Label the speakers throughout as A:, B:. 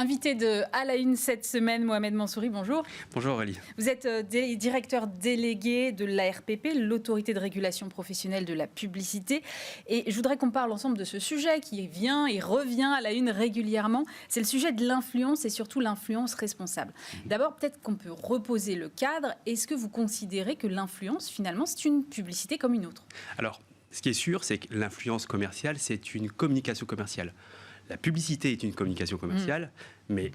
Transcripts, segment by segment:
A: Invité de À la Une cette semaine, Mohamed Mansouri, bonjour.
B: Bonjour Aurélie.
A: Vous êtes directeur délégué de l'ARPP, l'autorité de régulation professionnelle de la publicité. Et je voudrais qu'on parle ensemble de ce sujet qui vient et revient à la une régulièrement. C'est le sujet de l'influence et surtout l'influence responsable. D'abord, peut-être qu'on peut reposer le cadre. Est-ce que vous considérez que l'influence, finalement, c'est une publicité comme une autre ?
B: Alors, ce qui est sûr, c'est que l'influence commerciale, c'est une communication commerciale. La publicité est une communication commerciale, mais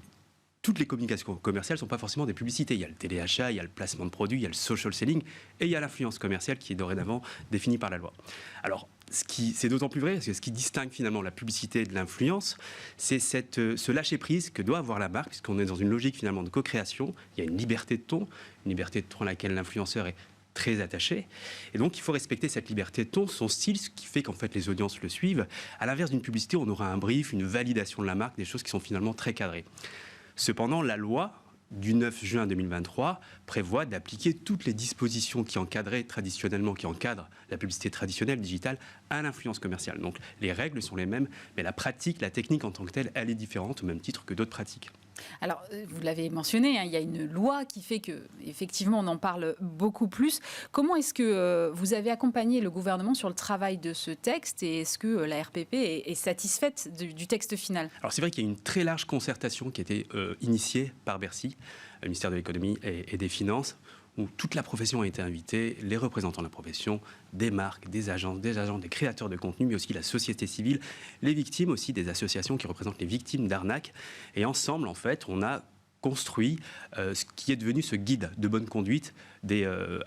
B: toutes les communications commerciales ne sont pas forcément des publicités. Il y a le téléachat, il y a le placement de produits, il y a le social selling, et il y a l'influence commerciale qui est dorénavant définie par la loi. Alors, c'est d'autant plus vrai, parce que ce qui distingue finalement la publicité de l'influence, c'est ce lâcher-prise que doit avoir la marque, puisqu'on est dans une logique finalement de co-création. Il y a une liberté de ton à laquelle l'influenceur est très attaché. Et donc, il faut respecter cette liberté de ton, son style, ce qui fait qu'en fait, les audiences le suivent. À l'inverse d'une publicité, on aura un brief, une validation de la marque, des choses qui sont finalement très cadrées. Cependant, la loi du 9 juin 2023 prévoit d'appliquer toutes les dispositions qui encadraient traditionnellement, qui encadrent la publicité traditionnelle, digitale, à l'influence commerciale. Donc, les règles sont les mêmes, mais la pratique, la technique en tant que telle, elle est différente, au même titre que d'autres pratiques.
A: Alors, vous l'avez mentionné, il y a une loi qui fait que, effectivement, on en parle beaucoup plus. Comment est-ce que vous avez accompagné le gouvernement sur le travail de ce texte et est-ce que la RPP est satisfaite du texte final ?
B: Alors, c'est vrai qu'il y a une très large concertation qui a été initiée par Bercy, le ministère de l'économie et des finances, où toute la profession a été invitée, les représentants de la profession, des marques, des agents, des créateurs de contenu, mais aussi la société civile, les victimes aussi, des associations qui représentent les victimes d'arnaques. Et ensemble, en fait, on a construit ce qui est devenu ce guide de bonne conduite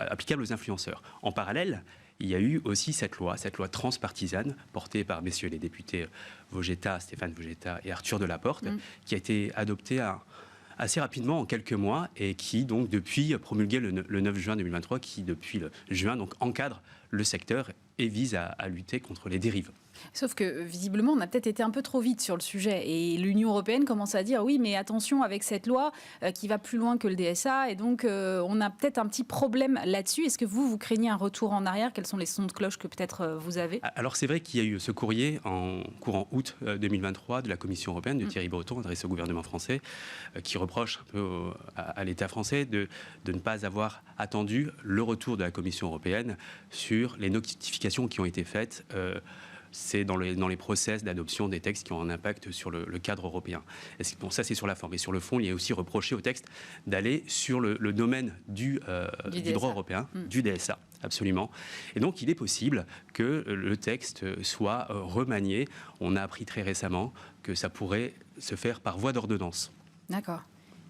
B: applicable aux influenceurs. En parallèle, il y a eu aussi cette loi transpartisane, portée par messieurs les députés Stéphane Vogetta et Arthur Delaporte, qui a été adoptée assez rapidement, en quelques mois, et qui, donc, depuis, promulgué le 9 juin 2023, qui, depuis le juin, donc, encadre le secteur et vise à lutter contre les dérives.
A: Sauf que, visiblement, on a peut-être été un peu trop vite sur le sujet. Et l'Union européenne commence à dire, oui, mais attention avec cette loi qui va plus loin que le DSA. Et donc, on a peut-être un petit problème là-dessus. Est-ce que vous craignez un retour en arrière ? Quels sont les sons de cloche que peut-être vous avez ?
B: Alors, c'est vrai qu'il y a eu ce courrier en courant août 2023 de la Commission européenne, de Thierry Breton, adressé au gouvernement français, qui reproche un peu à l'État français de ne pas avoir attendu le retour de la Commission européenne sur les notifications qui ont été faites. C'est dans les process d'adoption des textes qui ont un impact sur le cadre européen. Bon, ça, c'est sur la forme. Et sur le fond, il est aussi reproché au texte d'aller sur le domaine du droit européen, du DSA, absolument. Et donc, il est possible que le texte soit remanié. On a appris très récemment que ça pourrait se faire par voie d'ordonnance.
A: D'accord.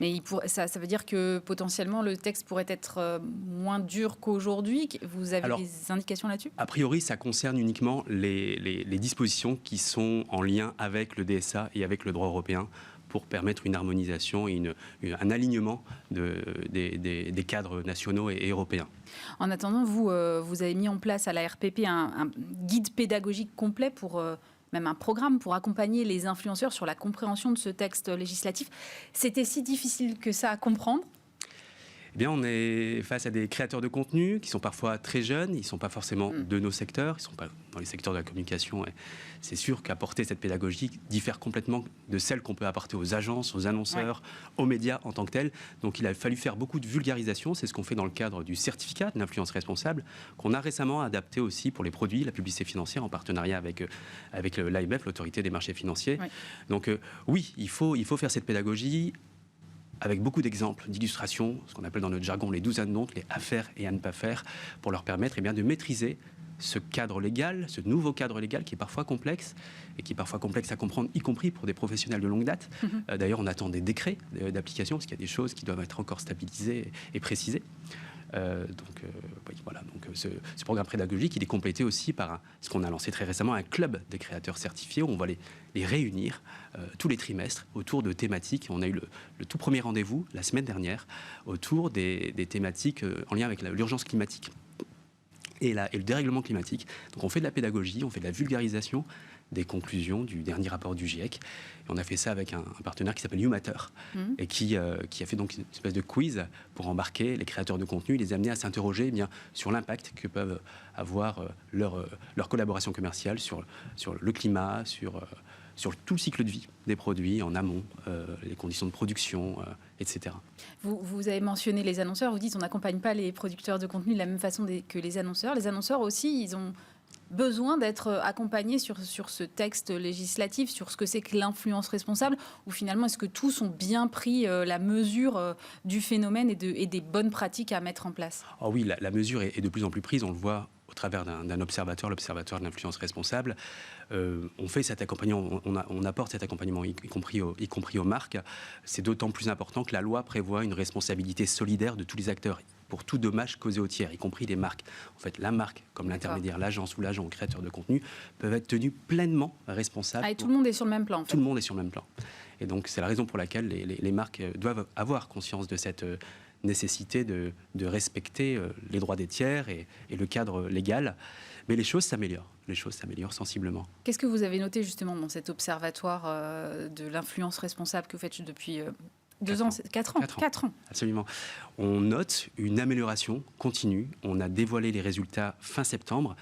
A: Mais ça veut dire que potentiellement le texte pourrait être moins dur qu'aujourd'hui. Vous avez des indications là-dessus ? A
B: priori, ça concerne uniquement les dispositions qui sont en lien avec le DSA et avec le droit européen pour permettre une harmonisation et un alignement des cadres nationaux et européens.
A: En attendant, vous avez mis en place à la RPP un guide pédagogique complet pour... même un programme pour accompagner les influenceurs sur la compréhension de ce texte législatif. C'était si difficile que ça à comprendre ?
B: Eh bien, on est face à des créateurs de contenu qui sont parfois très jeunes, ils ne sont pas forcément de nos secteurs, ils ne sont pas dans les secteurs de la communication. Et c'est sûr qu'apporter cette pédagogie diffère complètement de celle qu'on peut apporter aux agences, aux annonceurs, aux médias en tant que tels. Donc, il a fallu faire beaucoup de vulgarisation. C'est ce qu'on fait dans le cadre du certificat de l'influence responsable, qu'on a récemment adapté aussi pour les produits, la publicité financière, en partenariat avec l'AMF, l'autorité des marchés financiers. Oui. Donc, oui, il faut faire cette pédagogie avec beaucoup d'exemples, d'illustrations, ce qu'on appelle dans notre jargon les 12 annonces, les à faire et à ne pas faire, pour leur permettre de maîtriser ce cadre légal, ce nouveau cadre légal qui est parfois complexe, et qui est parfois complexe à comprendre, y compris pour des professionnels de longue date. D'ailleurs, on attend des décrets d'application, parce qu'il y a des choses qui doivent être encore stabilisées et précisées. Ce programme pédagogique, il est complété aussi par ce qu'on a lancé très récemment, un club des créateurs certifiés, où on va les réunir tous les trimestres autour de thématiques. On a eu le tout premier rendez-vous la semaine dernière autour des thématiques en lien avec l'urgence climatique et le dérèglement climatique. Donc on fait de la pédagogie, on fait de la vulgarisation des conclusions du dernier rapport du GIEC. Et on a fait ça avec un partenaire qui s'appelle YouMatter et qui a fait donc une espèce de quiz pour embarquer les créateurs de contenu, les amener à s'interroger sur l'impact que peuvent avoir leur collaboration commerciale sur le climat, sur sur tout le cycle de vie des produits, en amont, les conditions de production, etc.
A: Vous avez mentionné les annonceurs, vous dites on n'accompagne pas les producteurs de contenu de la même façon que les annonceurs. Les annonceurs aussi, ils ont besoin d'être accompagnés sur ce texte législatif, sur ce que c'est que l'influence responsable, ou finalement est-ce que tous ont bien pris la mesure du phénomène et des bonnes pratiques à mettre en place?
B: Oh oui, la mesure est de plus en plus prise, on le voit au travers d'un observateur, l'observateur de l'influence responsable. On fait cet accompagnement, on apporte cet accompagnement, y compris aux marques. C'est d'autant plus important que la loi prévoit une responsabilité solidaire de tous les acteurs pour tout dommage causé aux tiers, y compris les marques. En fait, la marque, comme l'intermédiaire, l'agence ou l'agent ou créateur de contenu, peuvent être tenus pleinement responsables.
A: Et tout le monde est sur le même plan, en fait.
B: Tout le monde est sur le même plan. Et donc, c'est la raison pour laquelle les marques doivent avoir conscience de cette nécessité de respecter les droits des tiers et le cadre légal. Mais les choses s'améliorent. Les choses s'améliorent sensiblement.
A: Qu'est-ce que vous avez noté justement dans cet observatoire de l'influence responsable que vous faites depuis 2 ans, 4 ans. 4 ans.
B: Absolument. On note une amélioration continue. On a dévoilé les résultats fin septembre.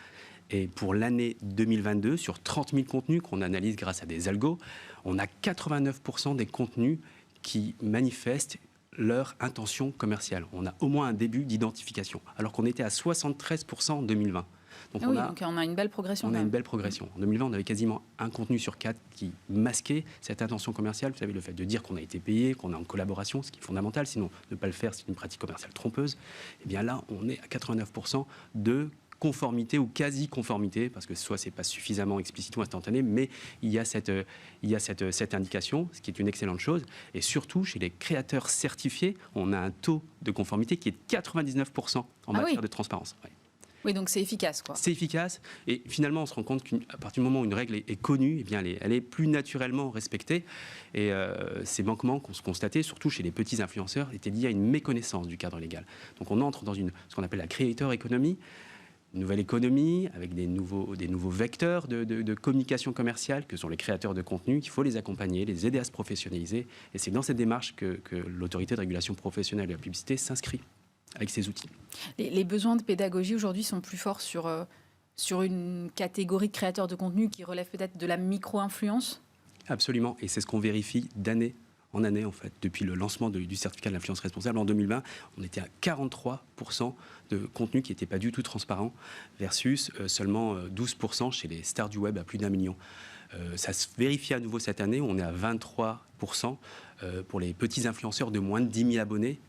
B: Et pour l'année 2022, sur 30 000 contenus qu'on analyse grâce à des algos, on a 89% des contenus qui manifestent leur intention commerciale. On a au moins un début d'identification, alors qu'on était à 73% en 2020.
A: Donc on a une belle progression.
B: On a une belle progression. En 2020, on avait quasiment un contenu sur 4 qui masquait cette intention commerciale. Vous savez, le fait de dire qu'on a été payé, qu'on est en collaboration, ce qui est fondamental. Sinon, ne pas le faire, c'est une pratique commerciale trompeuse. Et bien là, on est à 89% de conformité ou quasi-conformité, parce que soit c'est pas suffisamment explicite ou instantané, mais il y a cette indication, ce qui est une excellente chose. Et surtout, chez les créateurs certifiés, on a un taux de conformité qui est de 99% en matière de transparence. Ouais.
A: Oui, donc c'est efficace, quoi.
B: C'est efficace, et finalement, on se rend compte qu'à partir du moment où une règle est connue, eh bien, elle est plus naturellement respectée. Et ces manquements qu'on se constatait, surtout chez les petits influenceurs, étaient liés à une méconnaissance du cadre légal. Donc on entre dans ce qu'on appelle la creator economy, une nouvelle économie avec des nouveaux vecteurs de communication commerciale que sont les créateurs de contenu, qu'il faut les accompagner, les aider à se professionnaliser. Et c'est dans cette démarche que l'autorité de régulation professionnelle de la publicité s'inscrit avec ces outils.
A: Les besoins de pédagogie aujourd'hui sont plus forts sur une catégorie de créateurs de contenu qui relève peut-être de la micro-influence?
B: Absolument, et c'est ce qu'on vérifie d'année en année, en fait. Depuis le lancement du certificat de l'influence responsable en 2020, on était à 43% de contenu qui n'était pas du tout transparent, versus seulement 12% chez les stars du web à plus d'1 million. Ça se vérifie à nouveau cette année, où on est à 23% pour les petits influenceurs de moins de 10 000 abonnés,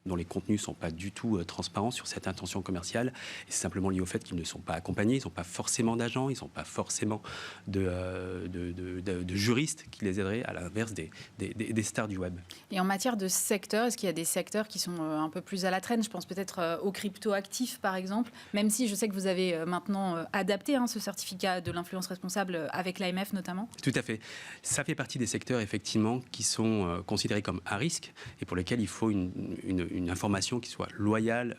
B: dont les contenus ne sont pas du tout transparents sur cette intention commerciale. Et c'est simplement lié au fait qu'ils ne sont pas accompagnés, ils n'ont pas forcément d'agents, ils n'ont pas forcément de juristes qui les aideraient, à l'inverse des stars du web.
A: Et en matière de secteur, est-ce qu'il y a des secteurs qui sont un peu plus à la traîne? Je pense peut-être aux crypto-actifs, par exemple, même si je sais que vous avez maintenant adapté ce certificat de l'influence responsable avec l'AMF notamment.
B: Tout à fait. Ça fait partie des secteurs, effectivement, qui sont considérés comme à risque et pour lesquels il faut une information qui soit loyale,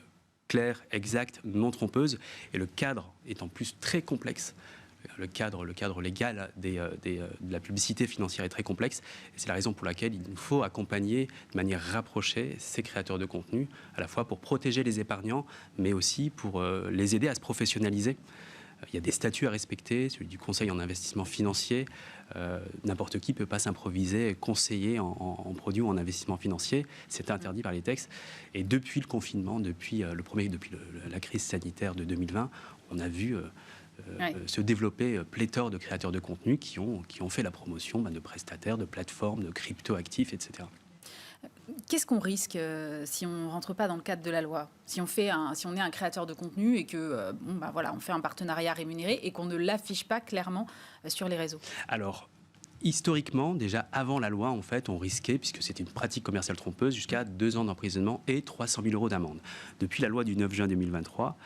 B: claire, exacte, non trompeuse. Et le cadre est en plus très complexe. Le cadre légal de la publicité financière est très complexe. Et c'est la raison pour laquelle il nous faut accompagner de manière rapprochée ces créateurs de contenu, à la fois pour protéger les épargnants, mais aussi pour les aider à se professionnaliser. Il y a des statuts à respecter, celui du conseil en investissement financier. N'importe qui ne peut pas s'improviser conseiller en produits ou en investissement financier. C'est interdit par les textes. Et depuis le confinement, depuis la crise sanitaire de 2020, on a vu se développer pléthore de créateurs de contenu qui ont fait la promotion de prestataires, de plateformes, de crypto-actifs, etc.
A: Qu'est-ce qu'on risque si on ne rentre pas dans le cadre de la loi? Si on est un créateur de contenu et que on fait un partenariat rémunéré et qu'on ne l'affiche pas clairement sur les réseaux?
B: Alors, historiquement, déjà avant la loi, en fait, on risquait, puisque c'était une pratique commerciale trompeuse, jusqu'à 2 ans d'emprisonnement et 300 000 € d'amende. Depuis la loi du 9 juin 2023,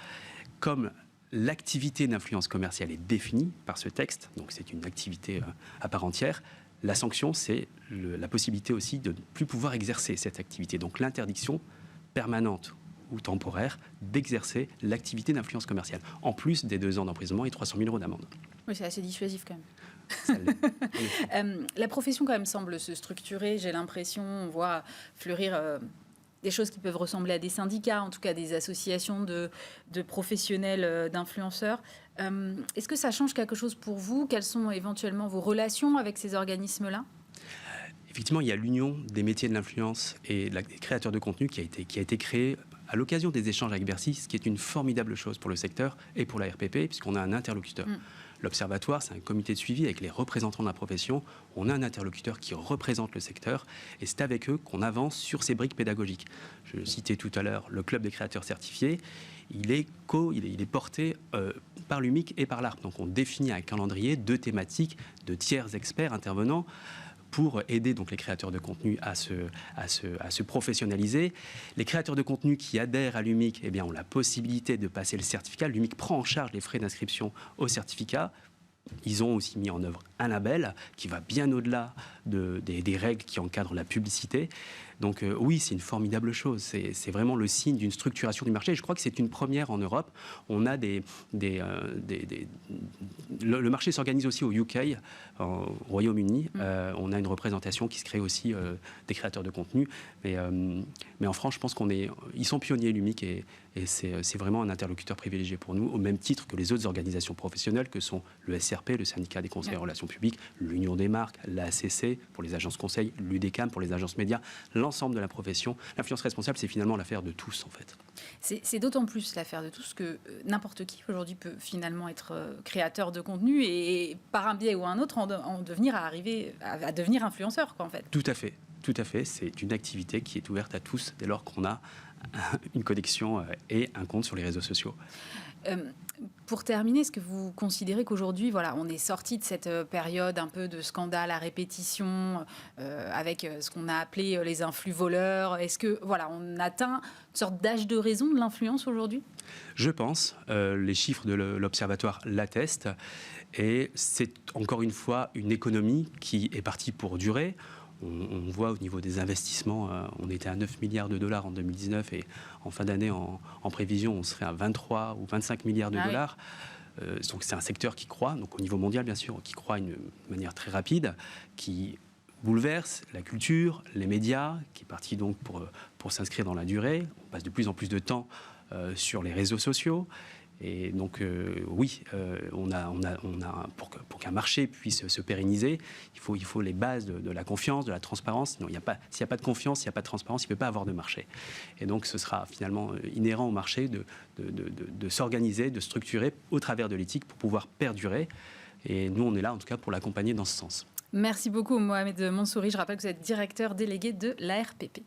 B: comme l'activité d'influence commerciale est définie par ce texte, donc c'est une activité à part entière, la sanction, c'est la possibilité aussi de ne plus pouvoir exercer cette activité. Donc l'interdiction permanente ou temporaire d'exercer l'activité d'influence commerciale, en plus des 2 ans d'emprisonnement et 300 000 € d'amende.
A: Oui, c'est assez dissuasif quand même. La profession quand même semble se structurer, j'ai l'impression, on voit fleurir des choses qui peuvent ressembler à des syndicats, en tout cas des associations de professionnels, d'influenceurs. Est-ce que ça change quelque chose pour vous? Quelles sont éventuellement vos relations avec ces organismes-là?
B: Effectivement, il y a l'union des métiers de l'influence et des créateurs de contenu qui a été créée à l'occasion des échanges avec Bercy, ce qui est une formidable chose pour le secteur et pour la RPP, puisqu'on a un interlocuteur. L'Observatoire, c'est un comité de suivi avec les représentants de la profession. On a un interlocuteur qui représente le secteur et c'est avec eux qu'on avance sur ces briques pédagogiques. Je citais tout à l'heure le Club des créateurs certifiés. Il est porté par l'UMIC et par l'ARP. Donc on définit un calendrier de thématiques, de tiers experts intervenants pour aider donc les créateurs de contenu à se professionnaliser. Les créateurs de contenu qui adhèrent à l'UMIC ont la possibilité de passer le certificat. L'UMIC prend en charge les frais d'inscription au certificat. Ils ont aussi mis en œuvre un label qui va bien au-delà des règles qui encadrent la publicité. Donc oui, c'est une formidable chose. C'est vraiment le signe d'une structuration du marché. Je crois que c'est une première en Europe. On a le marché s'organise aussi au UK, au Royaume-Uni. On a une représentation qui se crée aussi des créateurs de contenu. Mais en France, je pense ils sont pionniers, l'UMIC, et c'est vraiment un interlocuteur privilégié pour nous, au même titre que les autres organisations professionnelles que sont le SRP, le syndicat des conseillers en relations publiques, l'Union des marques, l'ACC pour les agences conseils, l'UDECAM pour les agences médias, l'ensemble de la profession. L'influence responsable, c'est finalement l'affaire de tous, en fait.
A: C'est d'autant plus l'affaire de tous que n'importe qui aujourd'hui peut finalement être créateur de contenu et par un biais ou un autre arriver à devenir influenceur, quoi, en fait.
B: Tout à fait. Tout à fait. C'est une activité qui est ouverte à tous dès lors qu'on a une connexion et un compte sur les réseaux sociaux.
A: Pour terminer, est-ce que vous considérez qu'aujourd'hui, on est sorti de cette période un peu de scandale à répétition avec ce qu'on a appelé les influx voleurs? Est-ce que on atteint une sorte d'âge de raison de l'influence aujourd'hui?
B: Je pense. Les chiffres de l'Observatoire l'attestent. Et c'est encore une fois une économie qui est partie pour durer. On voit au niveau des investissements, on était à 9 milliards de dollars en 2019 et en fin d'année, en prévision, on serait à 23 ou 25 milliards de dollars. Donc c'est un secteur qui croît, donc au niveau mondial bien sûr, qui croît d'une manière très rapide, qui bouleverse la culture, les médias, qui est parti donc pour s'inscrire dans la durée. On passe de plus en plus de temps sur les réseaux sociaux. Et donc, pour qu'un marché puisse se pérenniser, il faut les bases de la confiance, de la transparence. Sinon, s'il n'y a pas de confiance, s'il n'y a pas de transparence, il ne peut pas avoir de marché. Et donc, ce sera finalement inhérent au marché de s'organiser, de structurer au travers de l'éthique pour pouvoir perdurer. Et nous, on est là, en tout cas, pour l'accompagner dans ce sens.
A: Merci beaucoup, Mohamed Mansouri. Je rappelle que vous êtes directeur délégué de l'ARPP.